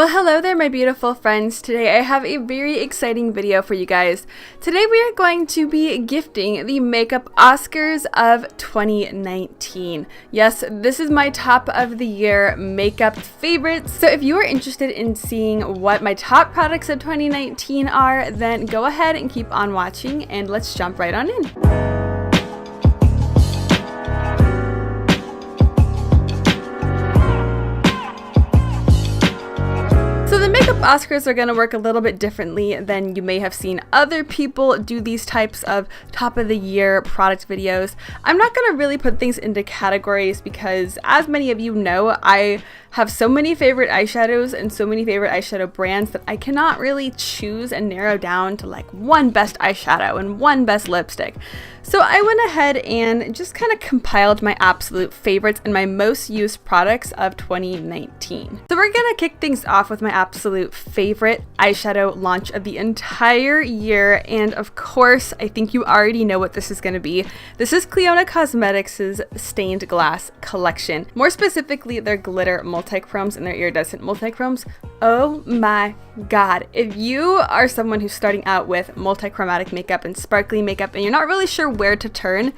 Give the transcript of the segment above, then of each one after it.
Well, hello there, my beautiful friends. Today I have a very exciting video for you guys. Today we are going to be gifting the Makeup Oscars of 2019. Yes, this is my top of the year makeup favorites. So if you are interested in seeing what my top products of 2019 are, then go ahead and keep on watching and let's jump right on in. So the Makeup Oscars are going to work a little bit differently than you may have seen other people do these types of top of the year product videos. I'm not going to really put things into categories because, as many of you know, I have so many favorite eyeshadows and so many favorite eyeshadow brands that I cannot really choose and narrow down to like one best eyeshadow and one best lipstick. So I went ahead and just kind of compiled my absolute favorites and my most used products of 2019. So we're gonna kick things off with my absolute favorite eyeshadow launch of the entire year, and of course I think you already know what this is gonna be. This is Cleona Cosmetics' Stained Glass collection. More specifically, their glitter multichromes and their iridescent multichromes. Oh my god, if you are someone who's starting out with multichromatic makeup and sparkly makeup and you're not really sure where to turn,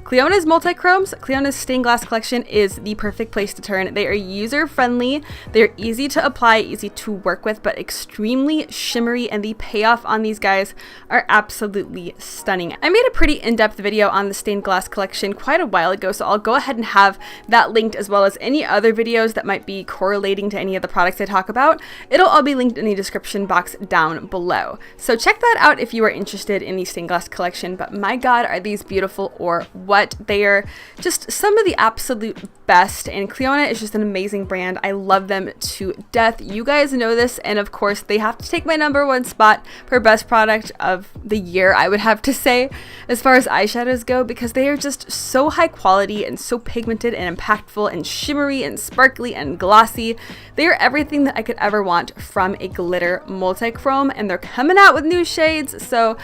Cleona's multichromes, Cleona's stained glass collection is the perfect place to turn. They are user-friendly, they're easy to apply, easy to work with, but extremely shimmery, and the payoff on these guys are absolutely stunning. I made a pretty in-depth video on the stained glass collection quite a while ago, so I'll go ahead and have that linked, as well as any other videos that might be correlating to any of the products I talk about. It'll all be linked in the description box down below. So check that out if you are interested in the stained glass collection, but my god, are these beautiful or what? They are just some of the absolute best, and Cleona is just an amazing brand. I love them to death. You guys know this, and of course they have to take my #1 spot for best product of the year, I would have to say, as far as eyeshadows go, because they are just so high quality and so pigmented and impactful and shimmery and sparkly and glossy. They are everything that I could ever want from a glitter multichrome, and they're coming out with new shades, so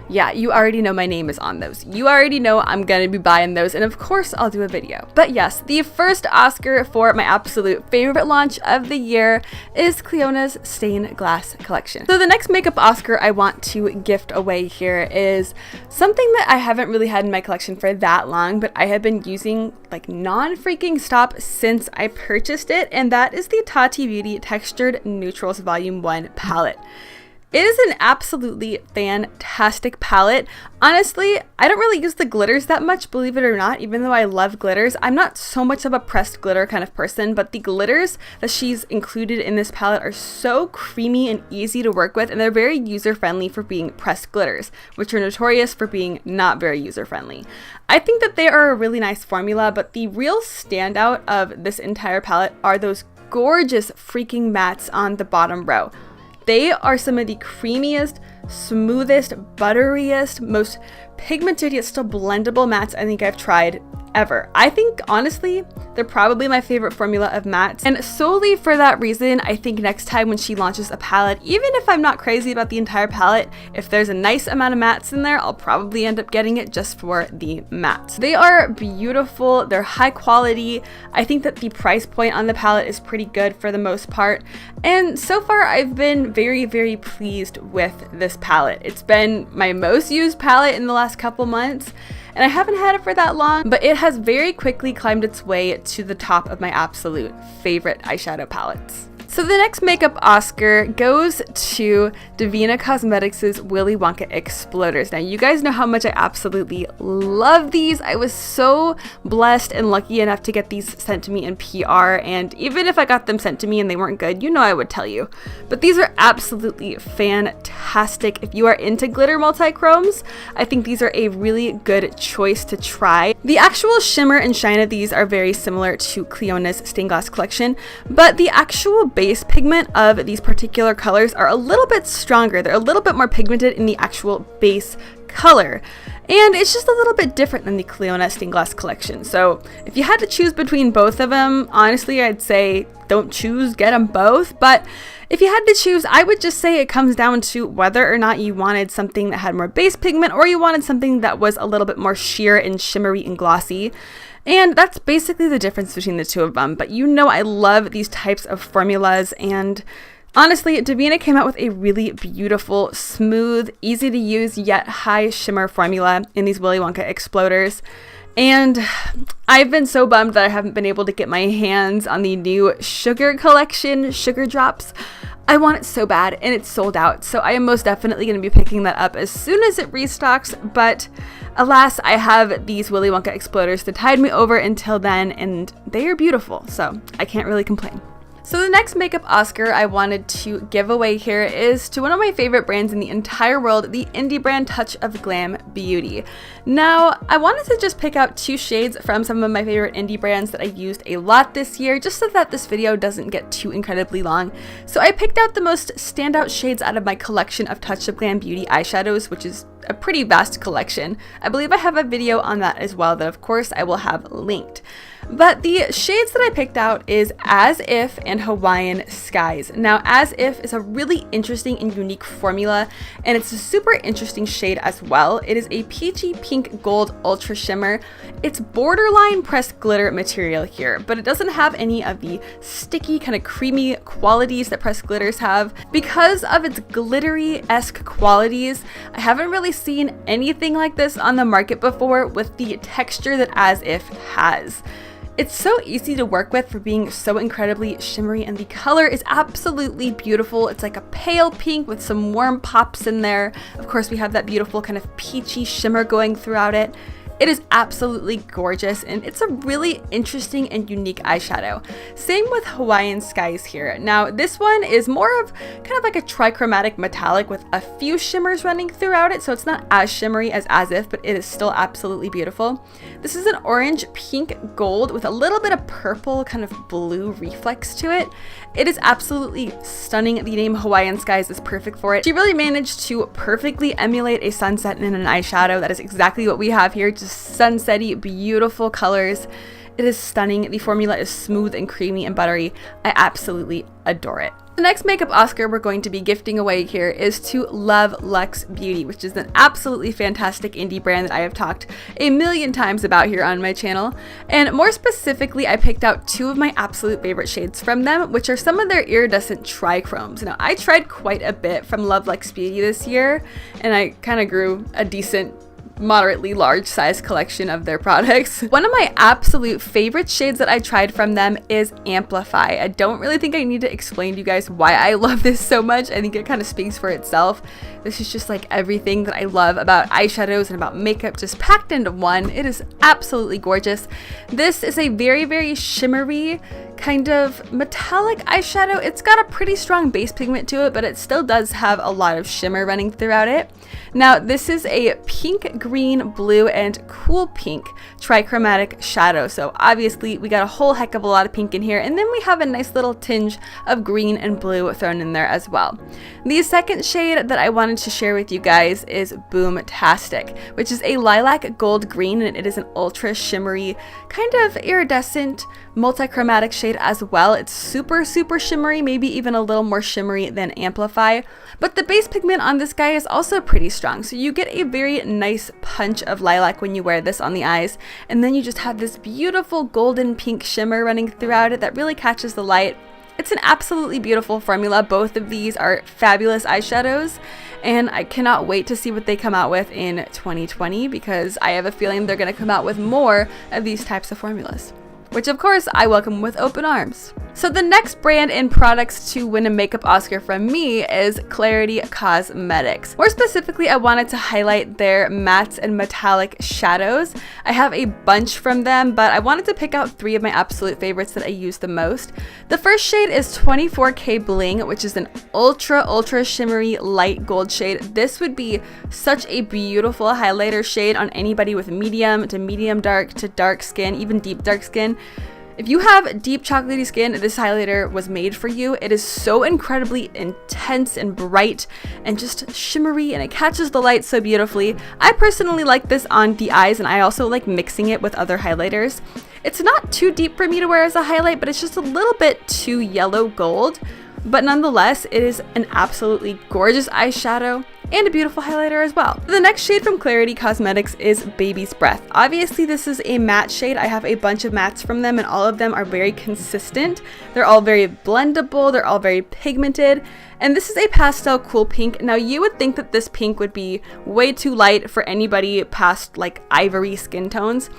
yeah, you already know my name is on those. You already know I'm gonna be buying those, and of course I'll do a video. But yes, the first Oscar for my absolute favorite launch of the year is Cleona's Stained Glass collection. So the next makeup Oscar I want to gift away here is something that I haven't really had in my collection for that long, but I have been using like non-freaking stop since I purchased it, and that is the Tati Beauty Textured Neutrals Volume 1 palette. It is an absolutely fantastic palette. Honestly, I don't really use the glitters that much, believe it or not, even though I love glitters. I'm not so much of a pressed glitter kind of person, but the glitters that she's included in this palette are so creamy and easy to work with, and they're very user-friendly for being pressed glitters, which are notorious for being not very user-friendly. I think that they are a really nice formula, but the real standout of this entire palette are those gorgeous freaking mattes on the bottom row. They are some of the creamiest, smoothest, butteriest, most pigmented yet still blendable mattes I think I've tried ever. I think honestly they're probably my favorite formula of mattes, and solely for that reason I think next time when she launches a palette, even if I'm not crazy about the entire palette, if there's a nice amount of mattes in there, I'll probably end up getting it just for the mattes. They are beautiful, they're high quality. I think that the price point on the palette is pretty good for the most part, and so far I've been very, very pleased with this palette. It's been my most used palette in the last couple months, and I haven't had it for that long, but it has very quickly climbed its way to the top of my absolute favorite eyeshadow palettes. So the next makeup Oscar goes to Divina Cosmetics' Willy Wonka xploders. Now you guys know how much I absolutely love these. I was so blessed and lucky enough to get these sent to me in PR, and even if I got them sent to me and they weren't good, you know I would tell you. But these are absolutely fantastic. If you are into glitter multichromes, I think these are a really good choice to try. The actual shimmer and shine of these are very similar to Cleona's stained glass collection, but the actual base pigment of these particular colors are a little bit stronger. They're a little bit more pigmented in the actual base color, and it's just a little bit different than the Cleona stained glass collection. So if you had to choose between both of them, honestly I'd say don't choose, get them both. But if you had to choose, I would just say it comes down to whether or not you wanted something that had more base pigment or you wanted something that was a little bit more sheer and shimmery and glossy. And that's basically the difference between the two of them. But you know I love these types of formulas, and honestly, Divina came out with a really beautiful, smooth, easy to use yet high shimmer formula in these Willy Wonka exploders. And I've been so bummed that I haven't been able to get my hands on the new Sugar collection, Sugar Drops. I want it so bad, and it's sold out, so I am most definitely going to be picking that up as soon as it restocks, but alas, I have these Willy Wonka exploders to tide me over until then, and they are beautiful, so I can't really complain. So the next makeup Oscar I wanted to give away here is to one of my favorite brands in the entire world, the indie brand Touch of Glam Beauty. Now, I wanted to just pick out 2 shades from some of my favorite indie brands that I used a lot this year, just so that this video doesn't get too incredibly long. So I picked out the most standout shades out of my collection of Touch of Glam Beauty eyeshadows, which is a pretty vast collection. I believe I have a video on that as well that of course I will have linked. But the shades that I picked out is As If and Hawaiian Skies. Now, As If is a really interesting and unique formula, and it's a super interesting shade as well. It is a peachy pink gold ultra shimmer. It's borderline pressed glitter material here, but it doesn't have any of the sticky kind of creamy qualities that pressed glitters have. Because of its glittery-esque qualities, I haven't really seen anything like this on the market before with the texture that As If has. It's so easy to work with for being so incredibly shimmery, and the color is absolutely beautiful. It's like a pale pink with some warm pops in there. Of course, we have that beautiful kind of peachy shimmer going throughout it. It is absolutely gorgeous, and it's a really interesting and unique eyeshadow. Same with Hawaiian Skies here. Now, this one is more of kind of like a trichromatic metallic with a few shimmers running throughout it, so it's not as shimmery as If, but it is still absolutely beautiful. This is an orange, pink, gold with a little bit of purple, kind of blue reflex to it. It is absolutely stunning. The name Hawaiian Skies is perfect for it. She really managed to perfectly emulate a sunset in an eyeshadow. That is exactly what we have here, just sunsetty, beautiful colors. It is stunning. The formula is smooth and creamy and buttery. I absolutely adore it. The next makeup Oscar we're going to be gifting away here is to Love Lex Beauty, which is an absolutely fantastic indie brand that I have talked a million times about here on my channel. And more specifically, I picked out 2 of my absolute favorite shades from them, which are some of their iridescent trichromes. Now, I tried quite a bit from Love Lex Beauty this year, and I kind of grew a decent moderately large size collection of their products. One of my absolute favorite shades that I tried from them is Amplify. I don't really think I need to explain to you guys why I love this so much. I think it kind of speaks for itself. This is just like everything that I love about eyeshadows and about makeup just packed into one. It is absolutely gorgeous. This is a very, very shimmery kind of metallic eyeshadow. It's got a pretty strong base pigment to it, but it still does have a lot of shimmer running throughout it. Now, this is a pink, green, blue, and cool pink trichromatic shadow. So obviously we got a whole heck of a lot of pink in here, and then we have a nice little tinge of green and blue thrown in there as well. The second shade that I wanted to share with you guys is Boombtastic, which is a lilac gold green, and it is an ultra shimmery, kind of iridescent, multichromatic shade as well. It's super, super shimmery, maybe even a little more shimmery than Amplify, but the base pigment on this guy is also pretty strong, so you get a very nice punch of lilac when you wear this on the eyes, and then you just have this beautiful golden pink shimmer running throughout it that really catches the light. It's an absolutely beautiful formula. Both of these are fabulous eyeshadows, and I cannot wait to see what they come out with in 2020, because I have a feeling they're going to come out with more of these types of formulas, which of course I welcome with open arms. So the next brand and products to win a makeup Oscar from me is Cleona Cosmetics. More specifically, I wanted to highlight their mattes and metallic shadows. I have a bunch from them, but I wanted to pick out 3 of my absolute favorites that I use the most. The first shade is 24K Bling, which is an ultra shimmery light gold shade. This would be such a beautiful highlighter shade on anybody with medium to medium dark to dark skin, even deep dark skin. If you have deep chocolatey skin, this highlighter was made for you. It is so incredibly intense and bright and just shimmery, and it catches the light so beautifully. I personally like this on the eyes, and I also like mixing it with other highlighters. It's not too deep for me to wear as a highlight, but it's just a little bit too yellow gold. But nonetheless, it is an absolutely gorgeous eyeshadow. and a beautiful highlighter as well. The next shade from Clarity Cosmetics is Baby's Breath. Obviously this is a matte shade. I have a bunch of mattes from them and all of them are very consistent. They're all very blendable, they're all very pigmented, and this is a pastel cool pink. Now you would think that this pink would be way too light for anybody past like ivory skin tones.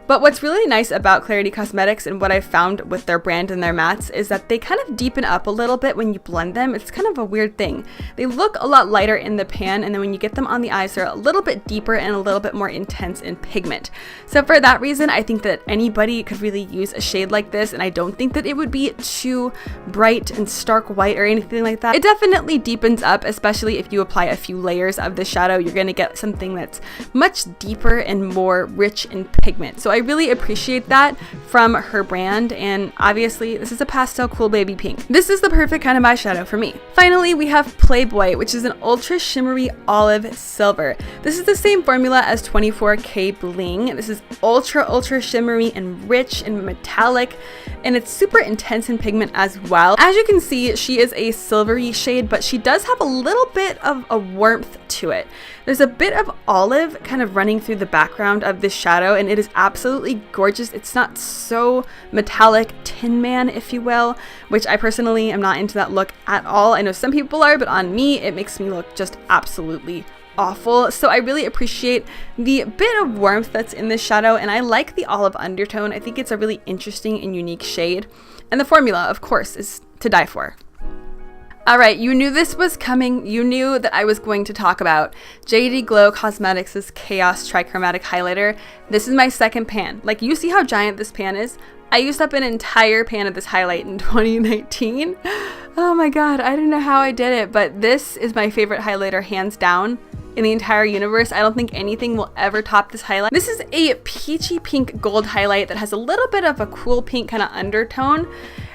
But what's really nice about Clarity Cosmetics and what I've found with their brand and their mattes is that they kind of deepen up a little bit when you blend them. It's kind of a weird thing. They look a lot lighter in the pan, and then when you get them on the eyes, they're a little bit deeper and a little bit more intense in pigment. So for that reason, I think that anybody could really use a shade like this, and I don't think that it would be too bright and stark white or anything like that. It definitely deepens up, especially if you apply a few layers of the shadow. You're going to get something that's much deeper and more rich in pigment. So I really appreciate that from her brand, and obviously this is a pastel cool baby pink. This is the perfect kind of eyeshadow for me. Finally, we have Playboy, which is an ultra shimmery olive silver. This is the same formula as 24K Bling. This is ultra shimmery and rich and metallic, and it's super intense in pigment as well. As you can see, she is a silvery shade, but she does have a little bit of a warmth to it. There's a bit of olive kind of running through the background of this shadow, and it is absolutely gorgeous. It's not so metallic Tin Man, if you will, which I personally am not into that look at all. I know some people are, but on me, it makes me look just absolutely awful. So I really appreciate the bit of warmth that's in this shadow, and I like the olive undertone. I think it's a really interesting and unique shade, and the formula, of course, is to die for. Alright, you knew this was coming. You knew that I was going to talk about JD Glo Cosmetics' Chaos Trichromatic Highlighter. This is my second pan. Like, you see how giant this pan is? I used up an entire pan of this highlight in 2019. Oh my god, I don't know how I did it, but this is my favorite highlighter hands down in the entire universe. I don't think anything will ever top this highlight. This is a peachy pink gold highlight that has a little bit of a cool pink kind of undertone.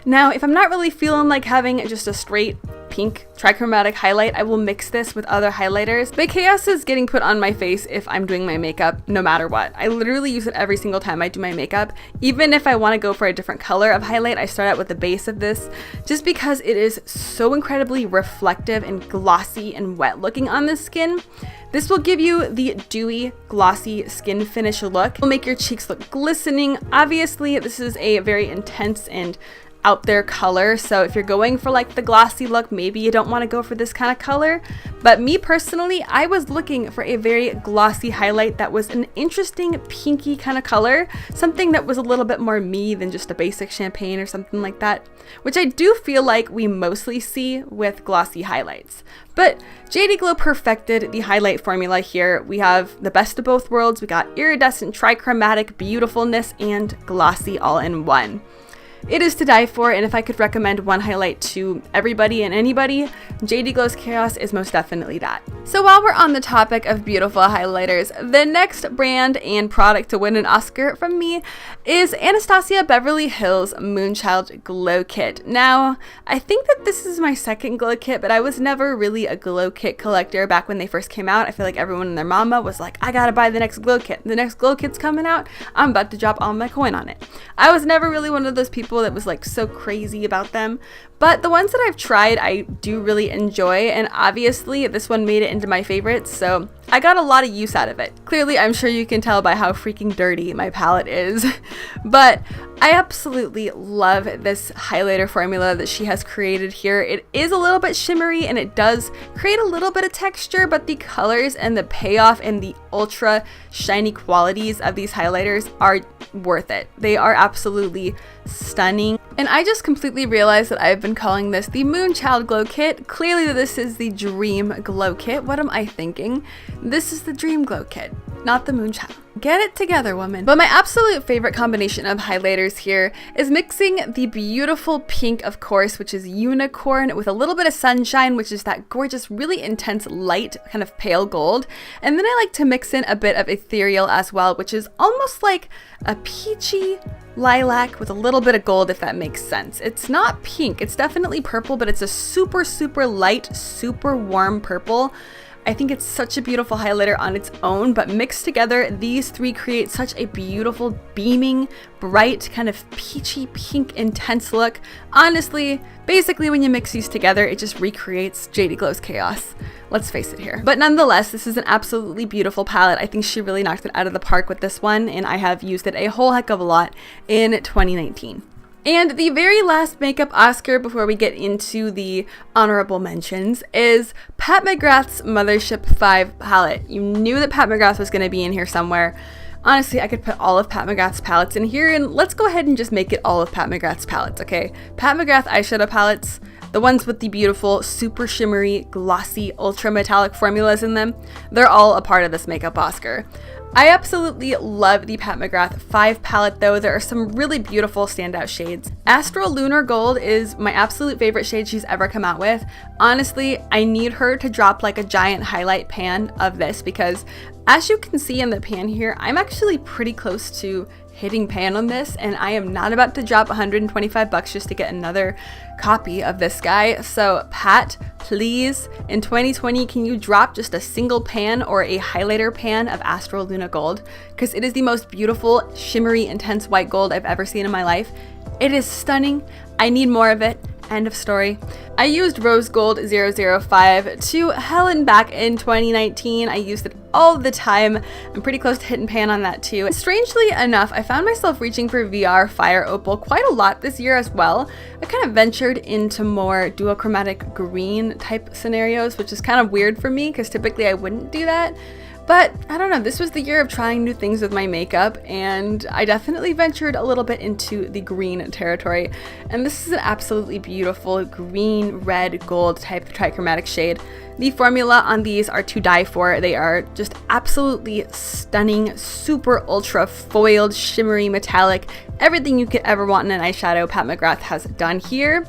Now, if I'm not really feeling like having just a straight pink trichromatic highlight, I will mix this with other highlighters. But Chaos is getting put on my face if I'm doing my makeup, no matter what. I literally use it every single time I do my makeup. Even if I want to go for a different color of highlight, I start out with the base of this, just because it is so incredibly reflective and glossy and wet looking on the skin. This will give you the dewy, glossy skin finish look. It will make your cheeks look glistening. Obviously, this is a very intense and out there color, so if you're going for like the glossy look, maybe you don't want to go for this kind of color. But me personally, I was looking for a very glossy highlight that was an interesting pinky kind of color, something that was a little bit more me than just a basic champagne or something like that, which I do feel like we mostly see with glossy highlights. But JD Glo perfected the highlight formula here. We have the best of both worlds. We got iridescent trichromatic beautifulness and glossy all in one. It is to die for, and if I could recommend one highlight to everybody and anybody, JD Glo's Chaos is most definitely that. So while we're on the topic of beautiful highlighters, the next brand and product to win an Oscar from me is Anastasia Beverly Hills Moonchild Glow Kit. Now, I think that this is my second glow kit, but I was never really a glow kit collector back when they first came out. I feel like everyone and their mama was like, I gotta buy the next glow kit. The next glow kit's coming out. I'm about to drop all my coin on it. I was never really one of those people that was like so crazy about them, but the ones that I've tried I do really enjoy, and obviously this one made it into my favorites, so I got a lot of use out of it. Clearly, I'm sure you can tell by how freaking dirty my palette is, but I absolutely love this highlighter formula that she has created here. It is a little bit shimmery and it does create a little bit of texture, but the colors and the payoff and the ultra shiny qualities of these highlighters are worth it. They are absolutely stunning. And I just completely realized that I've been calling this the Moonchild Glow Kit. Clearly this is the Dream Glow Kit. What am I thinking? This is the Dream Glow Kit, not the Moonchild. Get it together, woman. But my absolute favorite combination of highlighters here is mixing the beautiful pink, of course, which is unicorn, with a little bit of sunshine, which is that gorgeous, really intense, light, kind of pale gold. And then I like to mix in a bit of ethereal as well, which is almost like a peachy lilac with a little bit of gold, if that makes sense. It's not pink, it's definitely purple, but it's a super, super light, super warm purple. I think it's such a beautiful highlighter on its own, but mixed together, these three create such a beautiful, beaming, bright, kind of peachy pink, intense look. Honestly, basically when you mix these together, it just recreates JD Glo's Chaos. let's face it here. But nonetheless, this is an absolutely beautiful palette. I think she really knocked it out of the park with this one, and I have used it a whole heck of a lot in 2019. And the very last makeup Oscar before we get into the honorable mentions is Pat McGrath's Mothership 5 palette. You knew that Pat McGrath was going to be in here somewhere. Honestly, I could put all of Pat McGrath's palettes in here, and let's go ahead and just make it all of Pat McGrath's palettes, okay? Pat McGrath eyeshadow palettes, the ones with the beautiful, super shimmery, glossy, ultra metallic formulas in them, they're all a part of this makeup Oscar. I absolutely love the Pat McGrath 5 palette though. There are some really beautiful standout shades. Astral Lunar Gold is my absolute favorite shade she's ever come out with. Honestly, I need her to drop like a giant highlight pan of this because as you can see in the pan here, I'm actually pretty close to hitting pan on this, and I am not about to drop 125 bucks just to get another copy of this guy. So Pat, please, in 2020, can you drop just a single pan or a highlighter pan of Astral Luna Gold? Because it is the most beautiful, shimmery, intense white gold I've ever seen in my life. It is stunning. I need more of it. End of story. I used Rose Gold 005 to hell and back in 2019. I used it all the time. I'm pretty close to hitting pan on that too. Strangely enough, I found myself reaching for VR Fire Opal quite a lot this year as well. I kind of ventured into more duochromatic green type scenarios, which is kind of weird for me because typically I wouldn't do that. But I don't know, this was the year of trying new things with my makeup, and I definitely ventured a little bit into the green territory. And this is an absolutely beautiful green, red, gold type trichromatic shade. The formula on these are to die for. They are just absolutely stunning, super ultra foiled, shimmery, metallic, everything you could ever want in an eyeshadow Pat McGrath has done here.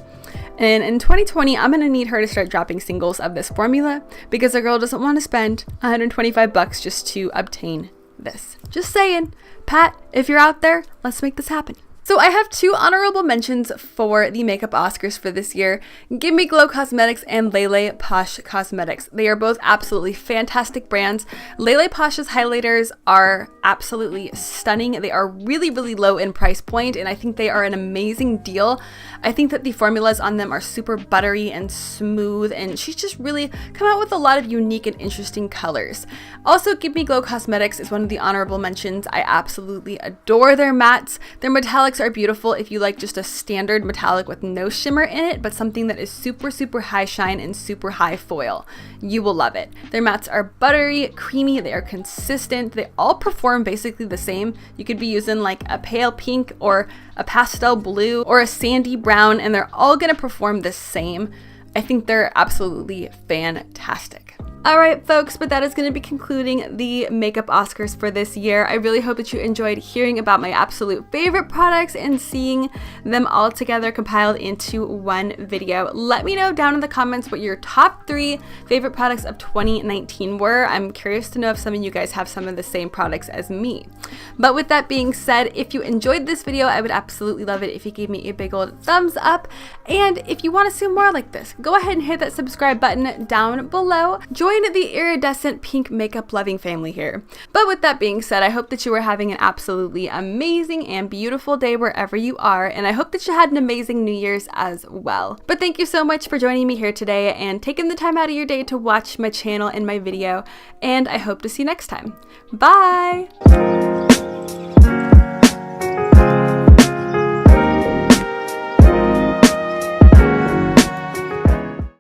And in 2020, I'm going to need her to start dropping singles of this formula because a girl doesn't want to spend 125 bucks just to obtain this. Just saying. Pat, if you're out there, let's make this happen. So I have two honorable mentions for the makeup Oscars for this year. Give me Glo Cosmetics and Lele Posh Cosmetics. They are both absolutely fantastic brands. Lele Posh's highlighters are absolutely stunning. They are really, really low in price point, and I think they are an amazing deal. I think that the formulas on them are super buttery and smooth, and she's just really come out with a lot of unique and interesting colors. Also, Give Me Glo Cosmetics is one of the honorable mentions. I absolutely adore their mattes. Their metallics are beautiful if you like just a standard metallic with no shimmer in it, but something that is super, super high shine and super high foil. You will love it. Their mattes are buttery, creamy, they are consistent, they all perform basically the same. You could be using like a pale pink or a pastel blue or a sandy brown, and they're all gonna perform the same. I think they're absolutely fantastic. Alright folks, but that is going to be concluding the makeup Oscars for this year. I really hope that you enjoyed hearing about my absolute favorite products and seeing them all together compiled into one video. Let me know down in the comments what your top 3 favorite products of 2019 were. I'm curious to know if some of you guys have some of the same products as me. But with that being said, if you enjoyed this video, I would absolutely love it if you gave me a big old thumbs up. And if you want to see more like this, go ahead and hit that subscribe button down below. Join the iridescent pink makeup loving family here. But with that being said, I hope that you are having an absolutely amazing and beautiful day wherever you are, and I hope that you had an amazing New Year's as well. But thank you so much for joining me here today and taking the time out of your day to watch my channel and my video, and I hope to see you next time. Bye!